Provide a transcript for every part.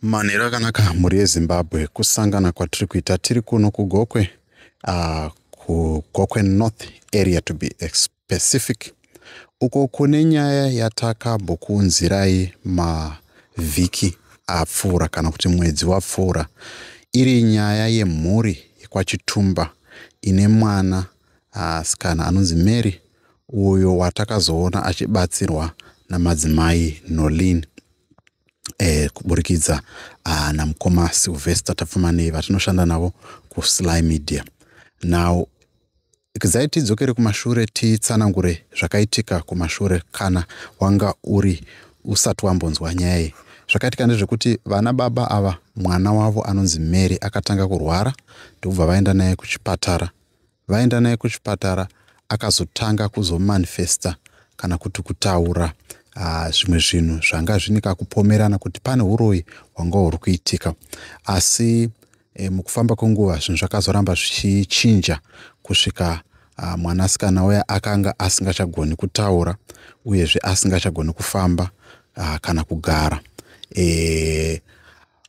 Manhero akanaka mhuri yeZimbabwe kusangana kwatiri kuita tiri kuno kuGokwe, kuGokwe North area to be specific, uko kune nyaya yatakambokuunzirai mavhiki apfuura kana kuti mwedzi wapfuura, iri nyaya yemhuri yekwaChitumba ine mwana sikana anonzi Mary, uyo watakazoona achibatsirwa namadzimai Nolin kuburikidza namukoma Sylvester Tafumanei vatinoshanda navo kuSly Media. Now kizai tidzokere kumashure titsanangure zvakaitika kumashure kana wanga uri usati wambonzwa nyaya. Zvakaitika ndezvekuti vana baba ava mwana wavo anonzi Mary akatanga kurwara ndobva vaenda naye kuchipatara. Vaenda naye kuchipatara akazotanga kuzomanifesta kana kuti kutaura zvimwe zvinhu zvanga zvinika kupomerana kuti pane uroyi wanga uri kuitika. Asi mukufamba kwenguva zvinhu zvakazoramba zvichichinja kusvika mwanasikana uya akanga asingachagoni kutaura uyezve asingachagoni kufamba kana kugara.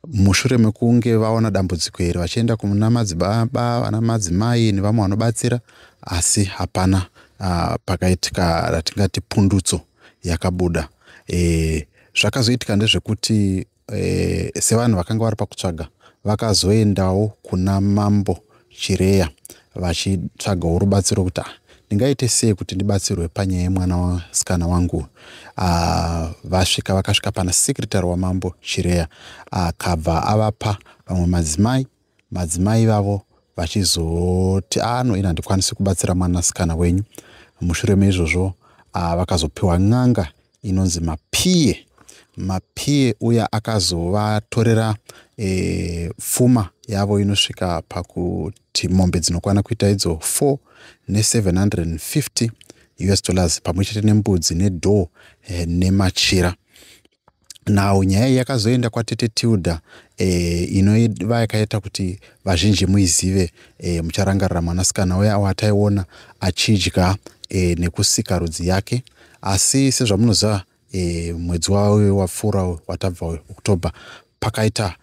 Mushure mekunge vaona dambudziko iri vachienda kuna madzibaba, vana madzimai nevamwe vanobatsira, asi hapana pakaitika ratingati pundutso yakabuda. Zvakazoitika ndezvekuti sevanhu vakanga vari pakutsvaga vakazoendawo kuna mambo Chireya vachitsvagawo rubatsiro kuti ndingaite sei kuti ndibatsirwe panyaya yemwana wasikana wangu. Vasvika vakasvika pana sekretari wamambo Chireya akabva avapa vamwe madzimai vavo vachizoti ina handikwanisi kubatsira mwanasikana wenyu. Mushure meizvozvo vakazopiwa n'anga inonzi Mapiye uya akazovatorera pfuma yavo inosvika pakuti mombe dzinokwana kuita idzo 4 ne$750 pamwe chete nembudzi nedhoo nemachira. Now nyaya yakazoenda kwatete Tilda inova yakaita kuti vazhinji muizive. Mucharangarira mwanasikana uya wataiona achidya nekusika rudzi yake, asi sezvamunoziva mwedzi wawo wapfuura watabva October pakaita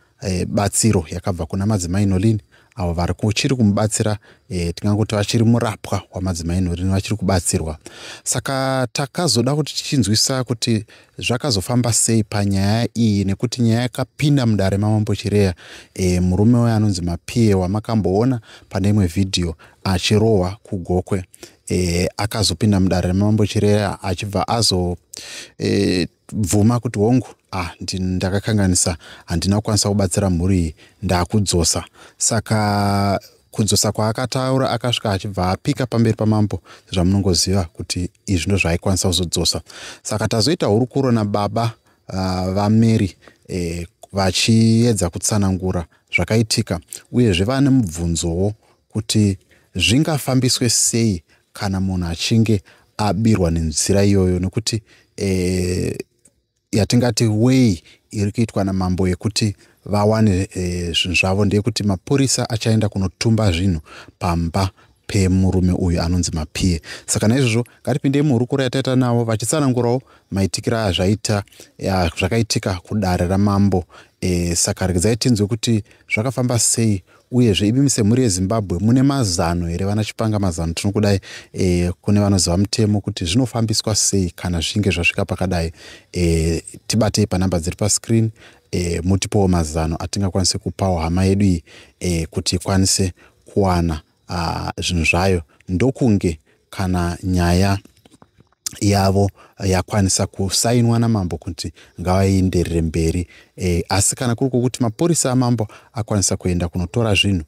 batsiro yakabva kuna madzimai Nolin avo vari kuchiri kumubatsira, tingangoti vachiri murapwa wamadzimai Nolin vachiri kubatsirwa. Saka takazoda kuti tichinzwisa kuti zvakazofamba sei panyaya iyi, nekuti nyaya yakapinda mudare mamambo Chireya. Murume uya anonzi Mapiye wamakamboona pane imwe vhidhiyo achirohwa kuGokwe akazopinda mudare mamambo Chireya achibva azobvuma kuti hongu ndakakanganisa, handina kukwanisa kubatsira mhuri iyi, ndakudzosa. Saka kudzosa kwaakataura akasvika achibva apika pamberi pamambo, zvamunongoziva kuti izvi ndo zvaaikwanisa kuzodzosa. Saka tazoita hurukuro nababa vaMary vachiedza kutsanangura zvakaitika, uyezve vane mubvunzowo kuti zvingafambiswe sei kana munhu achinge abirwa nenzira iyoyo, nekuti yatingati way iri kuitwa namambo yekuti vawane zvinhu zvavo ndeyekuti mapurisa achaenda kunotumba zvinhu pamba pemurume uyu anonzi Mapiye. Saka naizvozvo ngatipindei muhurukuro yataita navo vachitsanangurawo maitikiro azvaita zvakaitika kudare ramambo. Saka regai tinzwe kuti zvakafamba sei, uyezve imi semhuri yeZimbabwe mune mazano here, vana chipanga mazano tinokudai kune vanoziva mutemo kuti zvinofambiswa sei kana zvinge zvasvika pakadai. Tibatei panhamba dziri pascreen, mutipowo mazano atingakwanise kupawo hama yedu iyi kuti ikwanise kuwana zvinhu zvayo, ndokunge kana nyaya yavo yakwanisa kusainwa namambo kuti ngavaenderere mberi. Asi kana kuri kuti mapurisa amambo akwanisa kuenda kunotora zvinhu,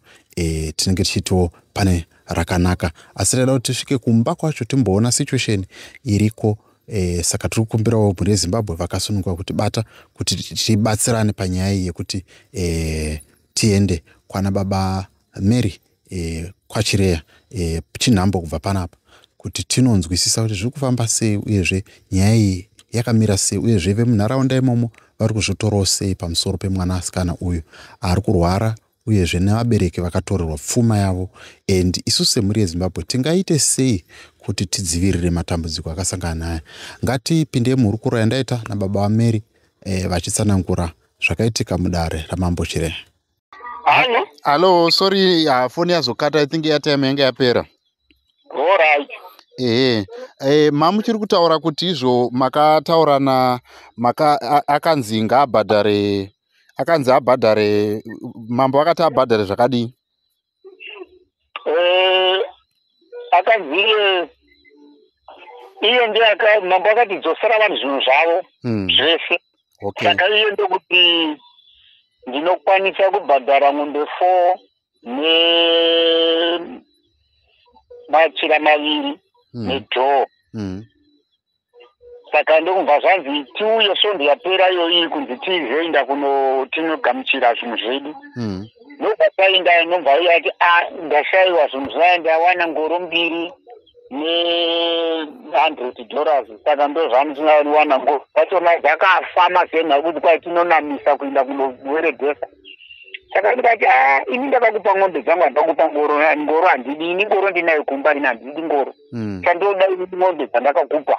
tinenge tichitiwo pane rakanaka. Asi toda kuti tisvike kumba kwacho timboona situation iriko. Saka tiri kukumbirawo mhuri yeZimbabwe vakasununguka kuti bata kuti tibatsirane panyaya iyi yekuti tiende kwana baba Mary kwaChireya chinhambo kubva panapa kuti tinonzwisisa kuti zviri kufamba sei, uyezve nyaya iyi yakamira sei, uyezve vemunharaunda imomo vari kuzvitorawo sei pamusoro pemwanasikana uyu ari kurwara, uyezve nevabereki vakatorerwa pfuma yavo. And isusu semhuri yeZimbabwe tingaite sei kuti tidzivirire matambudziko akasangana naye. Ngatipindei muhurukuro yandaita nababa vaMary vachitsanangura zvakaitika mudare raMambo Chire. Halo, sorry, foni yazokata. I think airtime yange yapera. Alright. Muchiri kutaura kuti izvo makataurana akanzi ngaabhadhare, akanzi abhadhare, Mambo akati abhadhare zvakadii? Akanzi iye ndiye Mambo akati dzosera vanhu zvinhu zvavo zvese. Saka iye ndokuti ndinokwanisa kubhadhara mombe 4 nemachira maviri nedhoo. Saka ndokubva zvanzi tiuye svondo yapera iyoyi kunzi tizoenda tinogamuchira zvinhu zvedu. Ndobva taenda nobva yati ndashayiwa zvinhu zvaya ndawana ngoro 2 ne$100. Saka ndozvamuchinawana ngoro dzachona dzakafa mazenha kuti kwai tinonamisa kuenda kunoweredhesa. Saka ndikati ini ndakakupa ng'ombe dzangu, handakupa ngoro handidi. Ini ngoro ndinayo kumba rina, handidi ngoro. Chandoda ini ng'ombe dzandakakupa,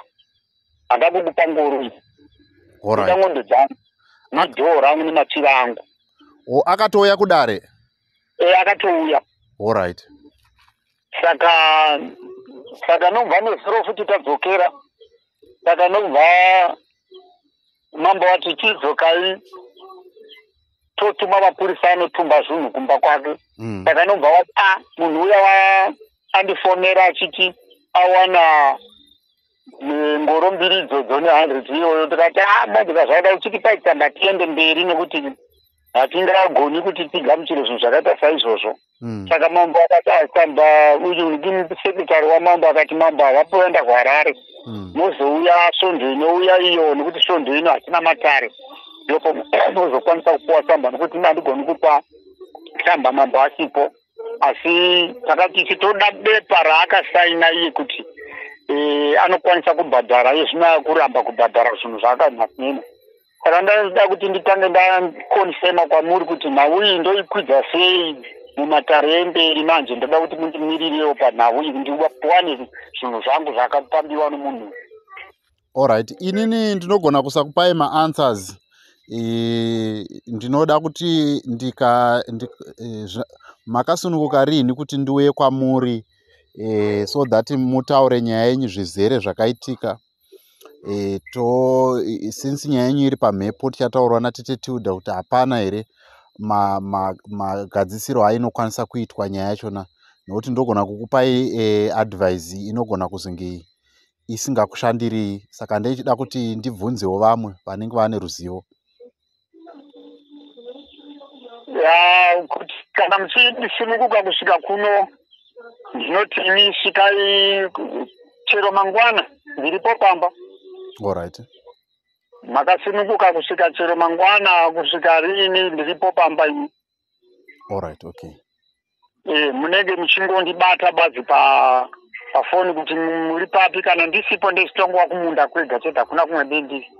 handakukupa ngoro iyi. Ida ng'ombe dzangu nedhoo rangu nemachira angu. Akatouya kudare? Akatouya. Alright. Saka nobva nesoro futi tadzokera. Saka nobva Mambo wati chidzokai totuma mapurisa anotumba zvinhu kumba kwake. Saka nobva wati munhu uya andifonera achiti awana ngoro 2 idzodzo ne$100 iyoyo. Tikati madhika zvakaita uchiti paita ngatiende mberi nekuti hatingagoni kuti tigamuchire zvinhu zvakaita saizvozvo. Saka Mambo akati asamba uyu sekretari waMambo akati Mambo havapoenda kuHarare, mozouya svondo inouya iyo nekuti svondo ino hatina matare, ndipo mozokwanisa kupuwa tsamba nekuti handigoni kupa tsamba Mambo asipo. Asi takati tichitoda bepa raakasaina iye kuti anokwanisa kubhadhara, iye zvina kuramba kubhadhara zvinhu zvaakanhasinena. Saka ndanoda kuti nditange ndakonsema kwamuri kuti nhau iyi ndoikwidza sei mumatare emberi manje. Ndoda kuti mundimiririrewo panhau iyi ndiwane zvinhu zvangu zvakapambiwa nomunhu. Alright, inini ndinogona kusakupai maanswers. Ndinoda kuti makasununguka rini kuti ndiuye kwamuri so that mutaure nyaya yenyu zvizere zvakaitika. Since nyaya yenyu iri pamhepo tichataurwa naTete Tilda kuti hapana here magadzisiro ainokwanisa kuitwa nyaya yachona, nokuti ndogona kukupai advice inogona kuzonge isingakushandiri. Saka ndichida kuti ndibvunzewo vamwe vanenge vane ruzivo. Kuti kana muchisununguka kusvika kuno, ndinoti ini svikai chero mangwana ndiripo pamba. Alright. Makasununguka kusvika chero mangwana, kusvika rini ndiripo pamba ini. Alright, okay. Munenge muchingondibata badzi pafoni kuti muri papi. Kana ndisipo ndechitongwa kumunda kwega chete, hakuna kumwe bendisi.